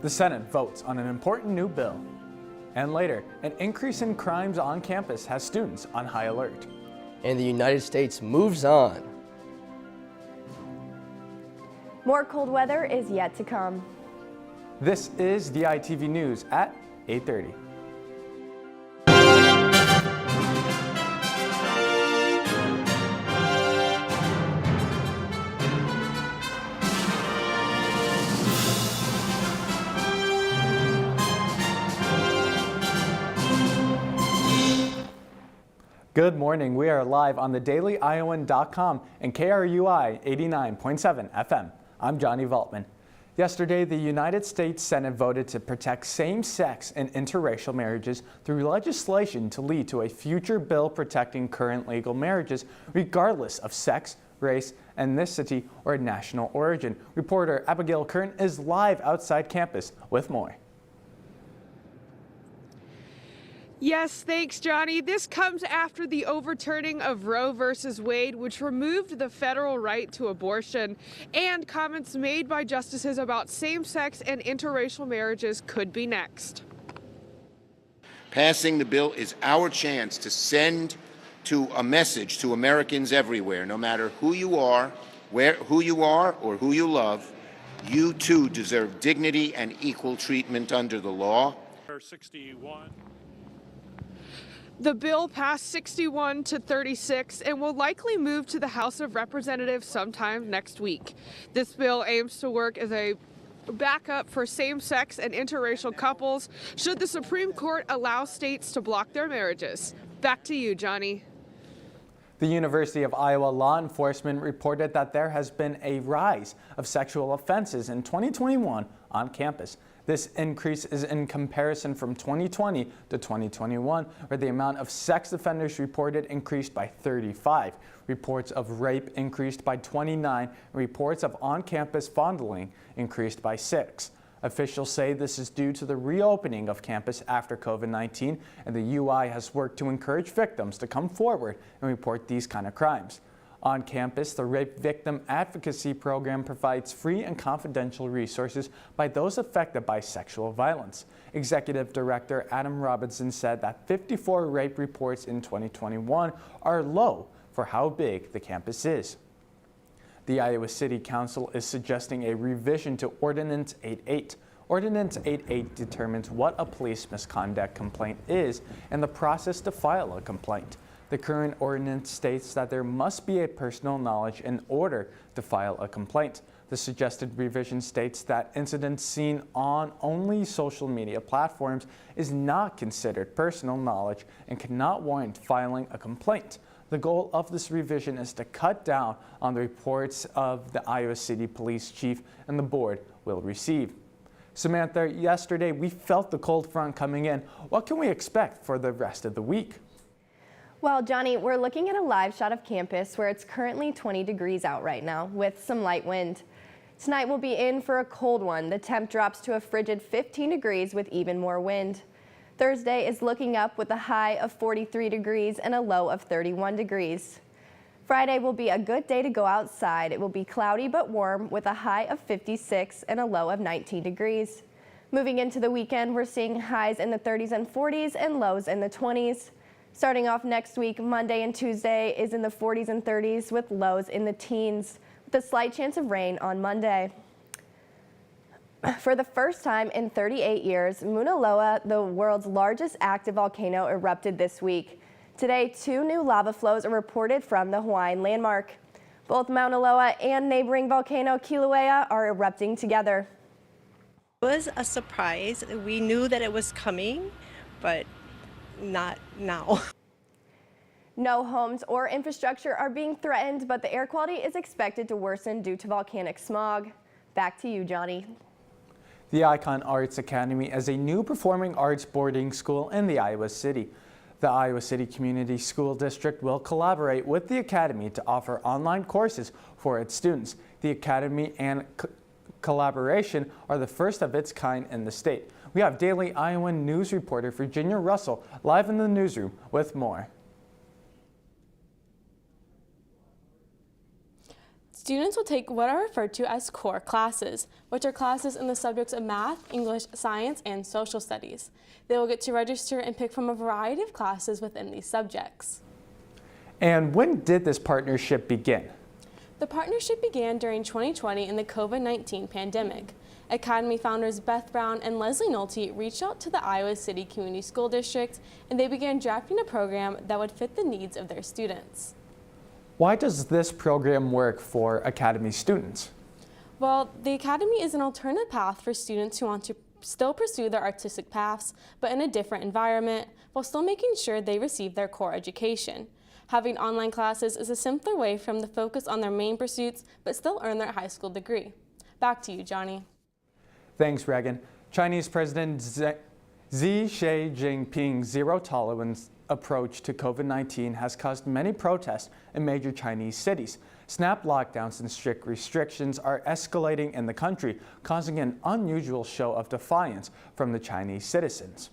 The Senate votes on an important new bill. And later, an increase in crimes on campus has students on high alert. And the United States moves on. More cold weather is yet to come. This is DITV News at 8:30. Good morning. We are live on the DailyIowan.com and KRUI 89.7 FM. I'm Johnny Valtman. Yesterday, the United States Senate voted to protect same-sex and interracial marriages through legislation to lead to a future bill protecting current legal marriages regardless of sex, race, ethnicity, or national origin. Reporter Abigail Kern is live outside campus with more. Yes, thanks, Johnny. This comes after the overturning of Roe versus Wade, which removed the federal right to abortion, and comments made by justices about same-sex and interracial marriages could be next. Passing the bill is our chance to send a message to Americans everywhere, no matter who you are, who you are, or who you love. You too deserve dignity and equal treatment under the law. 61. The bill passed 61 to 36 and will likely move to the House of Representatives sometime next week. This bill aims to work as a backup for same-sex and interracial couples should the Supreme Court allow states to block their marriages. Back to you, Johnny. The University of Iowa law enforcement reported that there has been a rise of sexual offenses in 2021 on campus. This increase is in comparison from 2020 to 2021, where the amount of sex offenders reported increased by 35. Reports of rape increased by 29, and reports of on-campus fondling increased by 6. Officials say this is due to the reopening of campus after COVID-19, and the UI has worked to encourage victims to come forward and report these kind of crimes. On campus, the Rape Victim Advocacy Program provides free and confidential resources by those affected by sexual violence. Executive Director Adam Robinson said that 54 rape reports in 2021 are low for how big the campus is. The Iowa City Council is suggesting a revision to Ordinance 88. Ordinance 88 determines what a police misconduct complaint is and the process to file a complaint. The current ordinance states that there must be a personal knowledge in order to file a complaint. The suggested revision states that incidents seen on only social media platforms is not considered personal knowledge and cannot warrant filing a complaint. The goal of this revision is to cut down on the reports of the Iowa City Police Chief and the board will receive. Samantha, yesterday we felt the cold front coming in. What can we expect for the rest of the week? Well, Johnny, we're looking at a live shot of campus where it's currently 20 degrees out right now with some light wind. Tonight we'll be in for a cold one. The temp drops to a frigid 15 degrees with even more wind. Thursday is looking up with a high of 43 degrees and a low of 31 degrees. Friday will be a good day to go outside. It will be cloudy but warm with a high of 56 and a low of 19 degrees. Moving into the weekend, we're seeing highs in the 30s and 40s and lows in the 20s. Starting off next week, Monday and Tuesday is in the 40s and 30s with lows in the teens, with a slight chance of rain on Monday. For the first time in 38 years, Mauna Loa, the world's largest active volcano, erupted this week. Today, 2 new lava flows are reported from the Hawaiian landmark. Both Mauna Loa and neighboring volcano Kilauea are erupting together. It was a surprise. We knew that it was coming, but not now. No homes or infrastructure are being threatened, but the air quality is expected to worsen due to volcanic smog. Back to you, Johnny. The Icon Arts Academy is a new performing arts boarding school in the Iowa City. The Iowa City Community School District will collaborate with the Academy to offer online courses for its students. The Academy and collaboration are the first of its kind in the state. We have Daily Iowan News reporter Virginia Russell live in the newsroom with more. Students will take what are referred to as core classes, which are classes in the subjects of math, English, science, and social studies. They will get to register and pick from a variety of classes within these subjects. And when did this partnership begin? The partnership began during 2020 in the COVID-19 pandemic. Academy founders Beth Brown and Leslie Nolte reached out to the Iowa City Community School District, and they began drafting a program that would fit the needs of their students. Why does this program work for Academy students? Well, the Academy is an alternative path for students who want to still pursue their artistic paths, but in a different environment, while still making sure they receive their core education. Having online classes is a simpler way for them to focus on their main pursuits, but still earn their high school degree. Back to you, Johnny. Thanks, Regan. Chinese President Xi Jinping's zero-tolerance approach to COVID-19 has caused many protests in major Chinese cities. Snap lockdowns and strict restrictions are escalating in the country, causing an unusual show of defiance from the Chinese citizens.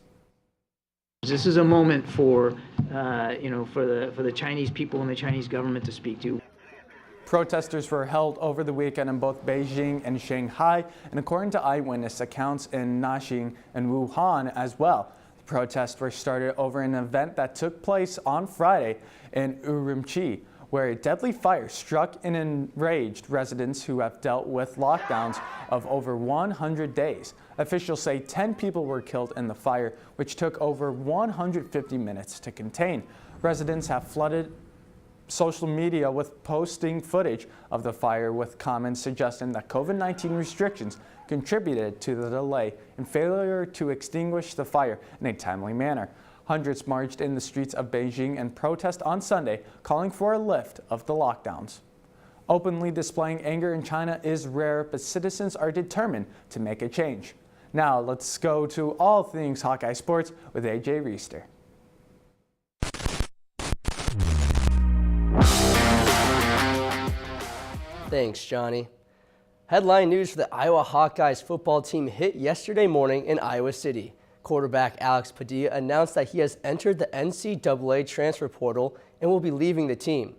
This is a moment for the Chinese people and the Chinese government to speak to. Protesters were held over the weekend in both Beijing and Shanghai, and according to eyewitness accounts in Nanjing and Wuhan as well. The protests were started over an event that took place on Friday in Urumqi, where a deadly fire struck and enraged residents who have dealt with lockdowns of over 100 days. Officials say 10 people were killed in the fire, which took over 150 minutes to contain. Residents have flooded social media with posting footage of the fire, with comments suggesting that COVID-19 restrictions contributed to the delay and failure to extinguish the fire in a timely manner. Hundreds marched in the streets of Beijing and protest on Sunday, calling for a lift of the lockdowns. Openly displaying anger in China is rare, but citizens are determined to make a change. Now let's go to all things Hawkeye sports with AJ Reistetter. Thanks, Johnny. Headline news for the Iowa Hawkeyes football team hit yesterday morning in Iowa City. Quarterback Alex Padilla announced that he has entered the NCAA transfer portal and will be leaving the team.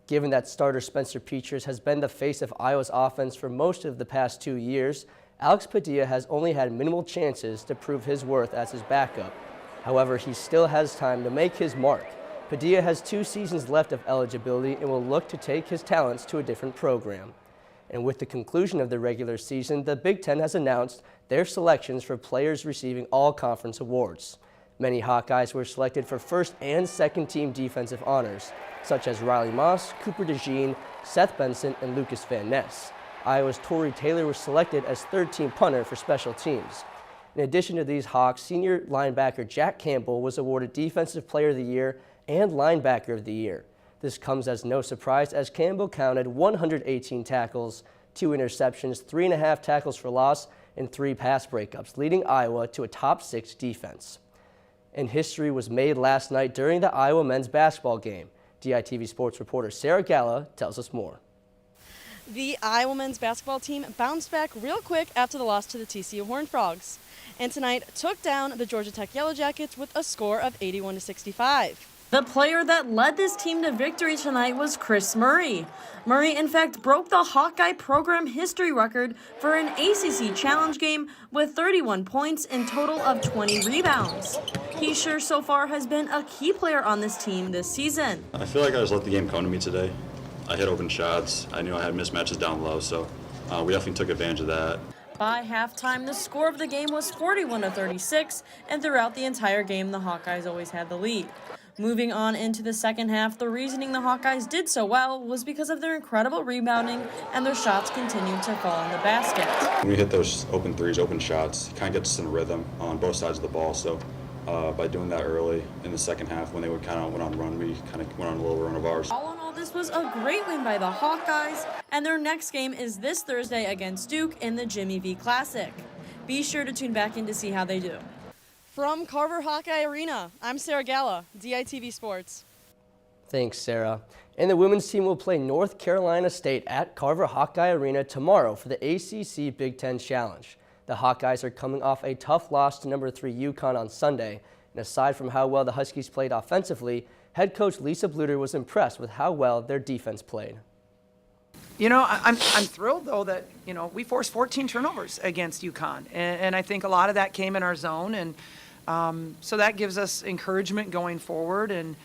Given that starter Spencer Petras has been the face of Iowa's offense for most of the past 2 years, Alex Padilla has only had minimal chances to prove his worth as his backup. However, he still has time to make his mark. Padilla has 2 seasons left of eligibility and will look to take his talents to a different program. And with the conclusion of the regular season, the Big Ten has announced their selections for players receiving all conference awards. Many Hawkeyes were selected for first and second team defensive honors, such as Riley Moss, Cooper DeJean, Seth Benson, and Lucas Van Ness. Iowa's Torrey Taylor was selected as third team punter for special teams. In addition to these Hawks, senior linebacker Jack Campbell was awarded Defensive Player of the Year and Linebacker of the Year. This comes as no surprise, as Campbell counted 118 tackles, 2 interceptions, 3.5 tackles for loss, and 3 pass breakups, leading Iowa to a top 6 defense. And history was made last night during the Iowa men's basketball game. DITV Sports reporter Sarah Galla tells us more. The Iowa men's basketball team bounced back real quick after the loss to the TCU Horned Frogs, and tonight took down the Georgia Tech Yellow Jackets with a score of 81-65. The player that led this team to victory tonight was Chris Murray. Murray, in fact, broke the Hawkeye program history record for an ACC Challenge game with 31 points and total of 20 rebounds. He sure so far has been a key player on this team this season. I feel like I just let the game come to me today. I hit open shots. I knew I had mismatches down low, so we definitely took advantage of that. By halftime, the score of the game was 41-36, and throughout the entire game, the Hawkeyes always had the lead. Moving on into the second half, the reasoning the Hawkeyes did so well was because of their incredible rebounding, and their shots continued to fall in the basket. When we hit those open threes, open shots, it kind of gets us in a rhythm on both sides of the ball. So by doing that early in the second half, when they would kind of went on run, we kind of went on a little run of ours. All in all, this was a great win by the Hawkeyes, and their next game is this Thursday against Duke in the Jimmy V Classic. Be sure to tune back in to see how they do. From Carver Hawkeye Arena, I'm Sarah Galla, DITV Sports. Thanks, Sarah. And the women's team will play North Carolina State at Carver Hawkeye Arena tomorrow for the ACC Big Ten Challenge. The Hawkeyes are coming off a tough loss to number 3 UConn on Sunday. And aside from how well the Huskies played offensively, head coach Lisa Bluter was impressed with how well their defense played. I'm thrilled, though, that, we forced 14 turnovers against UConn. And I think a lot of that came in our zone. And so that gives us encouragement going forward. And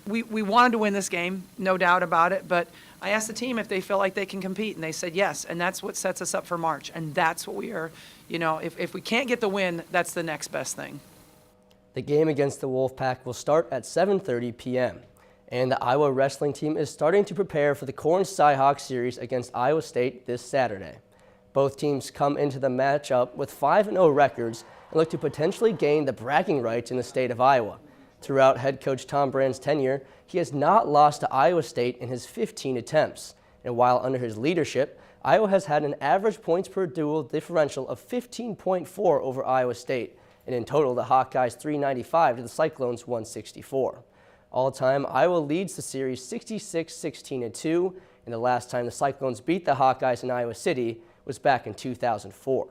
we wanted to win this game, no doubt about it. But I asked the team if they feel like they can compete, and they said yes. And that's what sets us up for March. And that's what we are, if we can't get the win, that's the next best thing. The game against the Wolfpack will start at 7:30 p.m. And the Iowa wrestling team is starting to prepare for the Corn Cyhawk series against Iowa State this Saturday. Both teams come into the matchup with 5-0 records and look to potentially gain the bragging rights in the state of Iowa. Throughout head coach Tom Brand's tenure, he has not lost to Iowa State in his 15 attempts. And while under his leadership, Iowa has had an average points per duel differential of 15.4 over Iowa State. And in total, the Hawkeyes 395 to the Cyclones 164. All-time, Iowa leads the series 66-16-2, and the last time the Cyclones beat the Hawkeyes in Iowa City was back in 2004.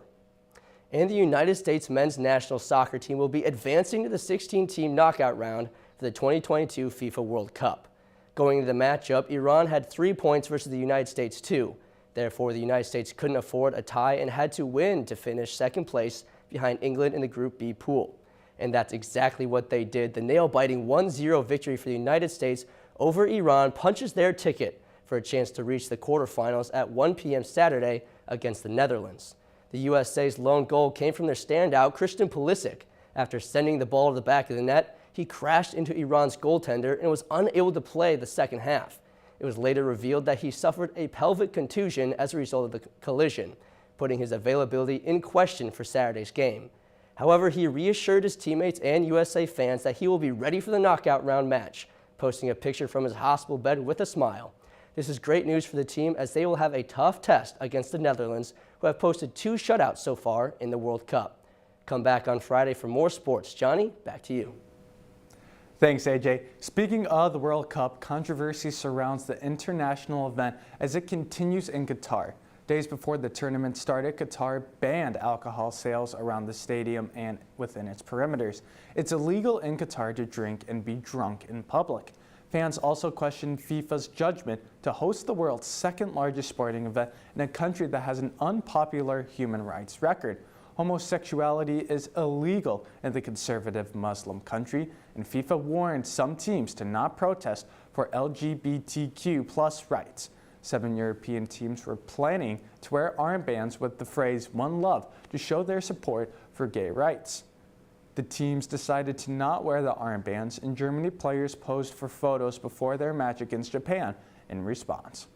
And the United States men's national soccer team will be advancing to the 16-team knockout round for the 2022 FIFA World Cup. Going into the matchup, Iran had 3 points versus the United States 2. Therefore, the United States couldn't afford a tie and had to win to finish second place behind England in the Group B pool. And that's exactly what they did. The nail-biting 1-0 victory for the United States over Iran punches their ticket for a chance to reach the quarterfinals at 1 p.m. Saturday against the Netherlands. The USA's lone goal came from their standout, Christian Pulisic. After sending the ball to the back of the net, he crashed into Iran's goaltender and was unable to play the second half. It was later revealed that he suffered a pelvic contusion as a result of the collision, putting his availability in question for Saturday's game. However, he reassured his teammates and USA fans that he will be ready for the knockout round match, posting a picture from his hospital bed with a smile. This is great news for the team as they will have a tough test against the Netherlands, who have posted 2 shutouts so far in the World Cup. Come back on Friday for more sports. Johnny, back to you. Thanks, AJ. Speaking of the World Cup, controversy surrounds the international event as it continues in Qatar. Days before the tournament started, Qatar banned alcohol sales around the stadium and within its perimeters. It's illegal in Qatar to drink and be drunk in public. Fans also questioned FIFA's judgment to host the world's second largest sporting event in a country that has an unpopular human rights record. Homosexuality is illegal in the conservative Muslim country, and FIFA warned some teams to not protest for LGBTQ+ rights. 7 European teams were planning to wear armbands with the phrase "One Love" to show their support for gay rights. The teams decided to not wear the armbands, and Germany players posed for photos before their match against Japan in response.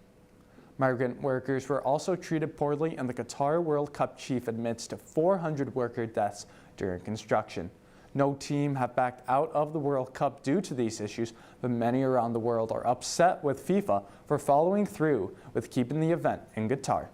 Migrant workers were also treated poorly, and the Qatar World Cup chief admits to 400 worker deaths during construction. No team have backed out of the World Cup due to these issues, but many around the world are upset with FIFA for following through with keeping the event in Qatar.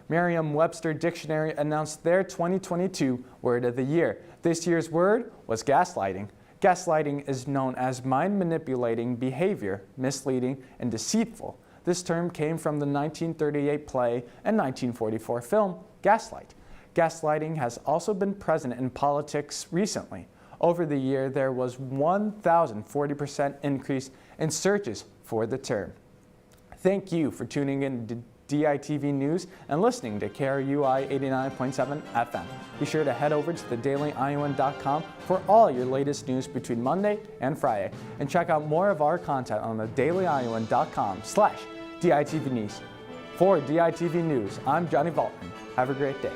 Merriam-Webster Dictionary announced their 2022 Word of the Year. This year's word was gaslighting. Gaslighting is known as mind-manipulating behavior, misleading, and deceitful. This term came from the 1938 play and 1944 film, Gaslight. Gaslighting has also been present in politics recently. Over the year, there was 1,040% increase in searches for the term. Thank you for tuning in to DITV News and listening to KRUI 89.7 FM. Be sure to head over to thedailyiowan.com for all your latest news between Monday and Friday, and check out more of our content on thedailyiowan.com/DITV News. For DITV News, I'm Johnny Valtman. Have a great day.